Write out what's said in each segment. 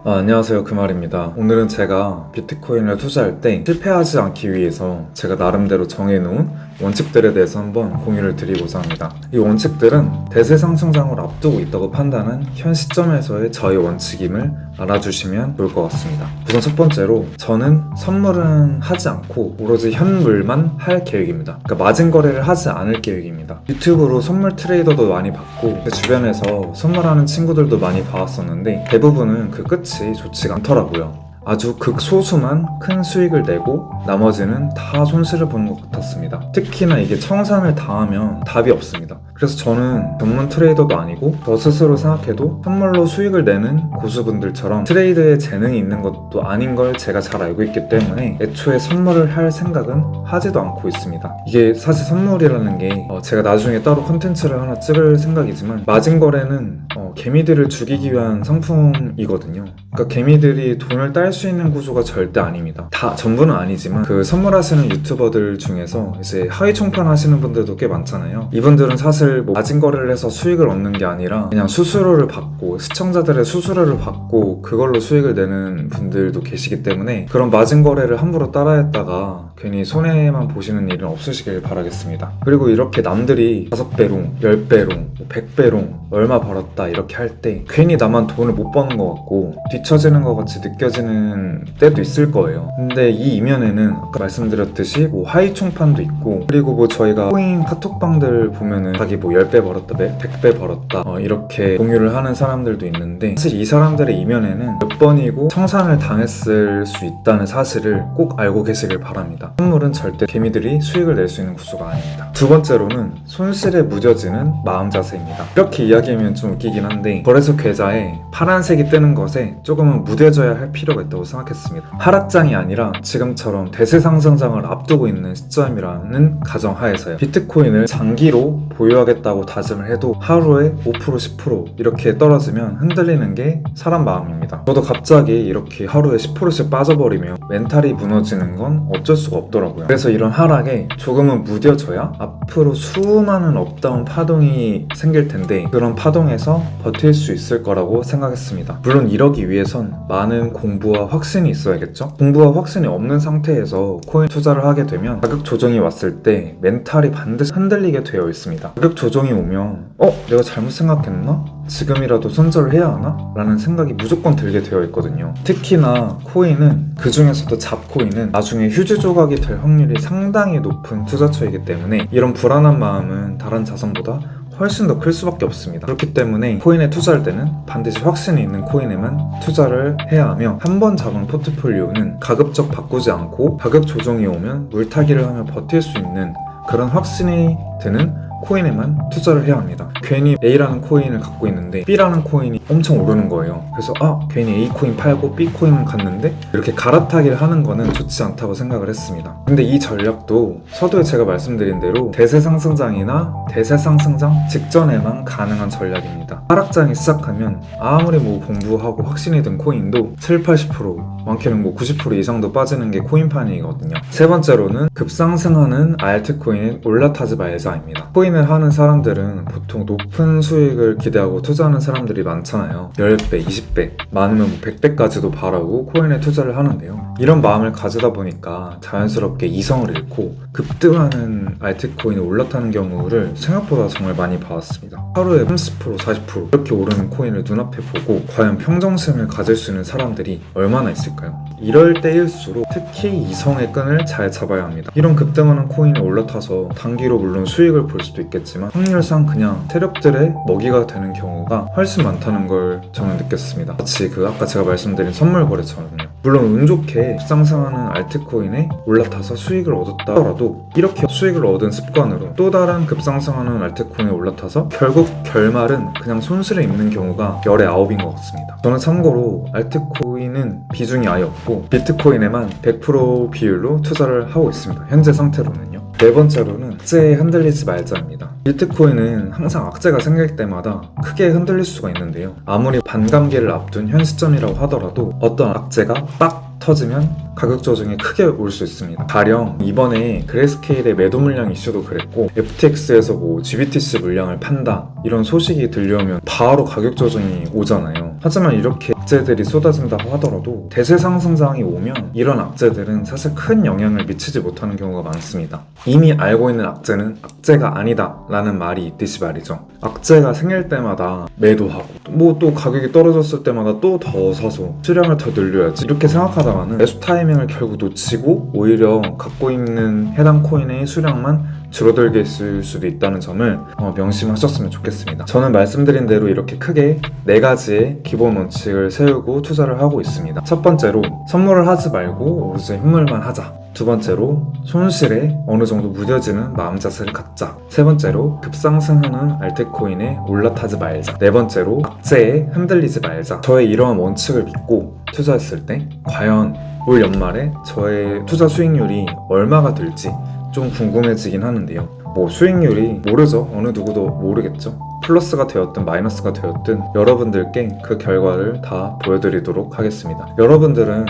안녕하세요, 금알입니다. 오늘은 제가 비트코인을 투자할 때 실패하지 않기 위해서 제가 나름대로 정해놓은 원칙들에 대해서 한번 공유를 드리고자 합니다. 이 원칙들은 대세 상승장을 앞두고 있다고 판단한 현 시점에서의 저의 원칙임을 알아주시면 좋을 것 같습니다. 우선 첫 번째로, 저는 선물은 하지 않고 오로지 현물만 할 계획입니다. 그러니까 마진 거래를 하지 않을 계획입니다. 유튜브로 선물 트레이더도 많이 봤고 제 주변에서 선물하는 친구들도 많이 봐왔었는데 대부분은 그 끝이 좋지가 않더라고요. 아주 극소수만 큰 수익을 내고 나머지는 다 손실을 보는 것 같았습니다. 특히나 이게 청산을 당하면 답이 없습니다. 그래서 저는 전문 트레이더도 아니고 저 스스로 생각해도 선물로 수익을 내는 고수분들처럼 트레이드에 재능이 있는 것도 아닌 걸 제가 잘 알고 있기 때문에 애초에 선물을 할 생각은 하지도 않고 있습니다. 이게 사실 선물이라는 게 제가 나중에 따로 컨텐츠를 하나 찍을 생각이지만 마진 거래는 개미들을 죽이기 위한 상품이거든요. 그러니까 개미들이 돈을 딸 수 있는 구조가 절대 아닙니다. 다 전부는 아니지만 그 선물하시는 유튜버들 중에서 이제 하위 총판 하시는 분들도 꽤 많잖아요. 이분들은 사실 마진 거래를 해서 수익을 얻는 게 아니라 그냥 수수료를 받고 시청자들의 수수료를 받고 그걸로 수익을 내는 분들도 계시기 때문에 그런 마진 거래를 함부로 따라했다가 괜히 손해만 보시는 일은 없으시길 바라겠습니다. 그리고 이렇게 남들이 5배롱, 10배롱, 100배롱 얼마 벌었다 이렇게 할 때 괜히 나만 돈을 못 버는 것 같고 뒤처지는 것 같이 느껴지는 때도 있을 거예요. 근데 이 이면에는 아까 말씀드렸듯이 하위 총판도 있고, 그리고 저희가 코인 카톡방들 보면은 자기 10배 벌었다, 100배 벌었다 이렇게 공유를 하는 사람들도 있는데, 사실 이 사람들의 이면에는 몇 번이고 청산을 당했을 수 있다는 사실을 꼭 알고 계시길 바랍니다. 선물은 절대 개미들이 수익을 낼 수 있는 구조가 아닙니다. 두 번째로는 손실에 무뎌지는 마음 자세입니다. 이렇게 이야기하면 좀 웃기긴 한데 거래소 계좌에 파란색이 뜨는 것에 조금은 무뎌져야 할 필요가 있다고 생각했습니다. 하락장이 아니라 지금처럼 대세 상승장을 앞두고 있는 시점이라는 가정하에서요. 비트코인을 장기로 보유하겠다고 다짐을 해도 하루에 5%, 10% 이렇게 떨어지면 흔들리는 게 사람 마음입니다. 저도 갑자기 이렇게 하루에 10%씩 빠져버리면 멘탈이 무너지는 건 어쩔 수가 없더라고요. 그래서 이런 하락에 조금은 무뎌져야 앞으로 수많은 업다운 파동이 생길 텐데 그런 파동에서 버틸 수 있을 거라고 생각했습니다. 물론 이러기 위해선 많은 공부와 확신이 있어야겠죠? 공부와 확신이 없는 상태에서 코인 투자를 하게 되면 가격 조정이 왔을 때 멘탈이 반드시 흔들리게 되어 있습니다. 가격 조정이 오면 내가 잘못 생각했나? 지금이라도 손절을 해야 하나? 라는 생각이 무조건 들게 되어 있거든요. 특히나 코인은, 그 중에서도 잡코인은 나중에 휴지 조각이 될 확률이 상당히 높은 투자처이기 때문에 이런 불안한 마음은 다른 자산보다 훨씬 더 클 수밖에 없습니다. 그렇기 때문에 코인에 투자할 때는 반드시 확신이 있는 코인에만 투자를 해야 하며, 한 번 잡은 포트폴리오는 가급적 바꾸지 않고 가격 조정이 오면 물타기를 하며 버틸 수 있는 그런 확신이 드는 코인에만 투자를 해야 합니다. 괜히 A라는 코인을 갖고 있는데 B라는 코인이 엄청 오르는 거예요. 그래서 괜히 A 코인 팔고 B 코인 갔는데 이렇게 갈아타기를 하는 거는 좋지 않다고 생각을 했습니다. 근데 이 전략도 서두에 제가 말씀드린 대로 대세 상승장이나 대세 상승장 직전에만 가능한 전략입니다. 하락장이 시작하면 아무리 공부하고 확신이 든 코인도 7, 80% 많게는 90% 이상도 빠지는 게 코인판이거든요. 세 번째로는 급상승하는 알트코인에 올라타지 말자입니다. 코인을 하는 사람들은 보통 높은 수익을 기대하고 투자하는 사람들이 많잖아요. 10배, 20배, 많으면 100배까지도 바라고 코인에 투자를 하는데요. 이런 마음을 가지다 보니까 자연스럽게 이성을 잃고 급등하는 알트코인이 올라타는 경우를 생각보다 정말 많이 봐왔습니다. 하루에 30%, 40% 이렇게 오르는 코인을 눈앞에 보고 과연 평정심을 가질 수 있는 사람들이 얼마나 있을까요? 이럴 때일수록 특히 이성의 끈을 잘 잡아야 합니다. 이런 급등하는 코인이 올라타서 단기로 물론 수익을 볼 수도 있겠지만 확률상 그냥 세력들의 먹이가 되는 경우가 훨씬 많다는 걸 저는 느꼈습니다. 마치 아까 제가 말씀드린 선물 거래처럼요. 물론 운 좋게 상승하는 알트코인에 올라타서 수익을 얻었다 하더라도 이렇게 수익을 얻은 습관으로 또 다른 급상승하는 알트코인에 올라타서 결국 결말은 그냥 손실을 입는 경우가 열의 9인 것 같습니다. 저는 참고로 알트코인은 비중이 아예 없고 비트코인에만 100% 비율로 투자를 하고 있습니다. 현재 상태로는요. 네 번째로는 악재에 흔들리지 말자입니다. 비트코인은 항상 악재가 생길 때마다 크게 흔들릴 수가 있는데요. 아무리 반감기를 앞둔 현 시점이라고 하더라도 어떤 악재가 빡 터지면 가격 조정이 크게 올 수 있습니다. 가령 이번에 그레이스케일의 매도 물량 이슈도 그랬고 FTX에서 GBTC 물량을 판다 이런 소식이 들려오면 바로 가격 조정이 오잖아요. 하지만 이렇게 악재들이 쏟아진다고 하더라도 대세 상승장이 오면 이런 악재들은 사실 큰 영향을 미치지 못하는 경우가 많습니다. 이미 알고 있는 악재는 악재가 아니다 라는 말이 있듯이 말이죠. 악재가 생길 때마다 매도하고 뭐 또 가격이 떨어졌을 때마다 또 더 사서 수량을 더 늘려야지 이렇게 생각하다가는 매수 타이밍을 결국 놓치고 오히려 갖고 있는 해당 코인의 수량만 줄어들게 있을 수도 있다는 점을 명심하셨으면 좋겠습니다. 저는 말씀드린 대로 이렇게 크게 4가지의 기본 원칙을 세우고 투자를 하고 있습니다. 첫 번째로 선물을 하지 말고 오로지 현물만 하자. 두 번째로 손실에 어느 정도 무뎌지는 마음 자세를 갖자. 세 번째로 급상승하는 알트코인에 올라타지 말자. 네 번째로 악재에 흔들리지 말자. 저의 이러한 원칙을 믿고 투자했을 때 과연 올 연말에 저의 투자 수익률이 얼마가 될지 좀 궁금해지긴 하는데요. 뭐 수익률이 모르죠. 어느 누구도 모르겠죠. 플러스가 되었든 마이너스가 되었든 여러분들께 그 결과를 다 보여드리도록 하겠습니다. 여러분들은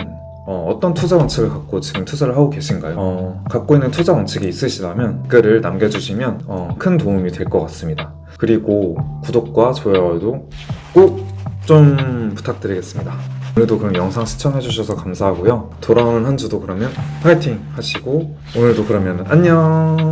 어떤 투자 원칙을 갖고 지금 투자를 하고 계신가요? 갖고 있는 투자 원칙이 있으시다면 댓글을 남겨주시면 큰 도움이 될 것 같습니다. 그리고 구독과 좋아요도 꼭 좀 부탁드리겠습니다. 오늘도 그럼 영상 시청해주셔서 감사하고요. 돌아오는 한 주도 그러면 파이팅 하시고 오늘도 그러면 안녕.